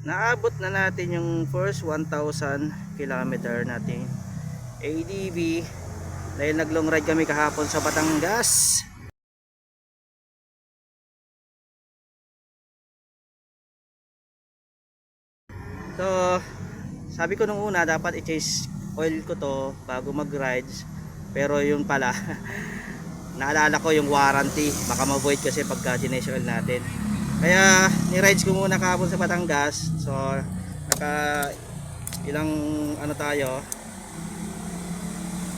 naabot na natin yung first 1,000 kilometer nating ADV dahil nag long ride kami kahapon sa Batangas. So sabi ko nung una dapat i-change oil ko to bago mag rides, pero yun pala naalala ko yung warranty, baka ma-void kasi pagka change oil natin. Kaya ni-rides ko muna kahapon sa Batangas. So naka ilang ano tayo,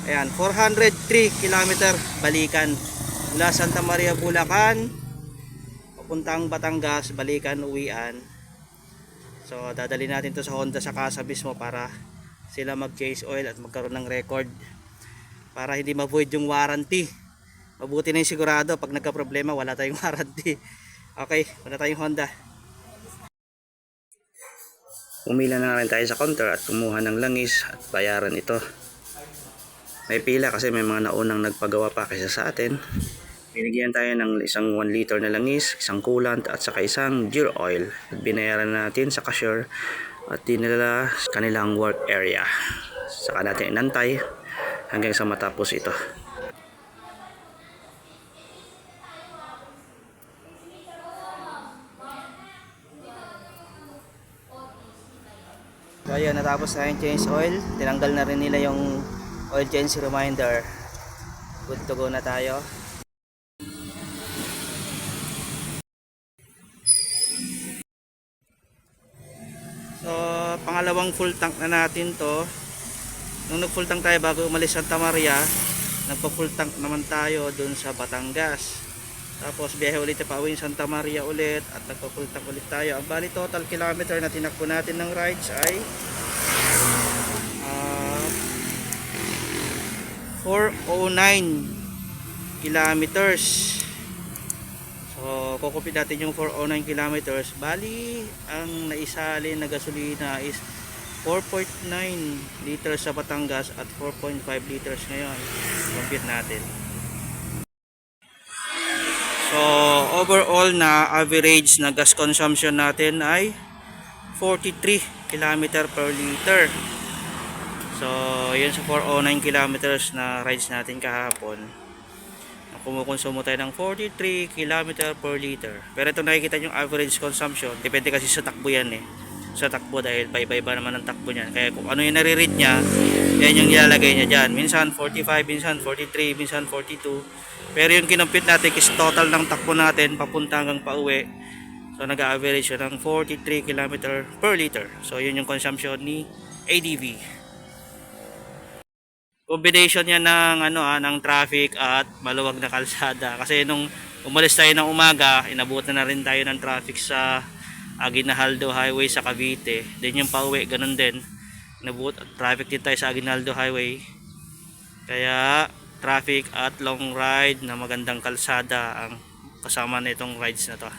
ayan, 403 kilometer balikan mula Santa Maria, Bulacan papuntang Batangas, balikan uwian. So dadali natin to sa Honda sa casa mismo para sila mag-change oil at magkaroon ng record para hindi ma-void yung warranty. Mabuti na yung sigurado, pag nagka-problema wala tayong warranty. Okay, wala tayong Honda. Pumila na rin tayo sa counter at kumuha ng langis at bayaran ito. May pila kasi may mga naunang nagpagawa pa kaysa sa atin. Binigyan tayo ng isang 1 liter na langis, isang coolant at saka isang gear oil. At binayaran natin sa cashier at dinala sa kanilang work area. Saka natin inantay hanggang sa matapos ito. So ayun, natapos na yung change oil. Tinanggal na rin nila yung oil change reminder. Good to go na tayo. So pangalawang full tank na natin to. Nung nag full tank tayo bago umalis Santa Maria, nagpa full tank naman tayo dun sa Batangas. Tapos biyahe ulit pa uwi Santa Maria ulit at nagpa full tank ulit tayo. Ang bali total kilometer na tinakbo natin ng rides ay 409 kilometers. So kukupit natin yung 409 kilometers. Bali ang naisali na gasolina is 4.9 liters sa Batangas at 4.5 liters ngayon. Compute natin. So overall na average na gas consumption natin ay 43 km per liter. So yun sa 409 kilometers na rides natin kahapon, kumukonsumo tayo ng 43 km per liter. Pero ito nakikita yung average consumption, depende kasi sa takbo yan sa takbo dahil iba-iba naman ang takbo niyan. Kaya kung ano yung nare-read niya, yan yung ilalagay niya dyan. Minsan 45, minsan 43, minsan 42. Pero yung kinompute natin is total ng takbo natin papunta hanggang pauwi. So nag-average siya ng 43 km per liter. So yun yung consumption ni ADV. Combination yan ng ng traffic at maluwag na kalsada. Kasi nung umalis tayo ng umaga, inabutan na rin tayo ng traffic sa Aguinaldo Highway sa Cavite. Then yung pauwi ganun din. Traffic din tayo sa Aguinaldo Highway. Kaya traffic at long ride na magandang kalsada ang kasama nitong rides na to.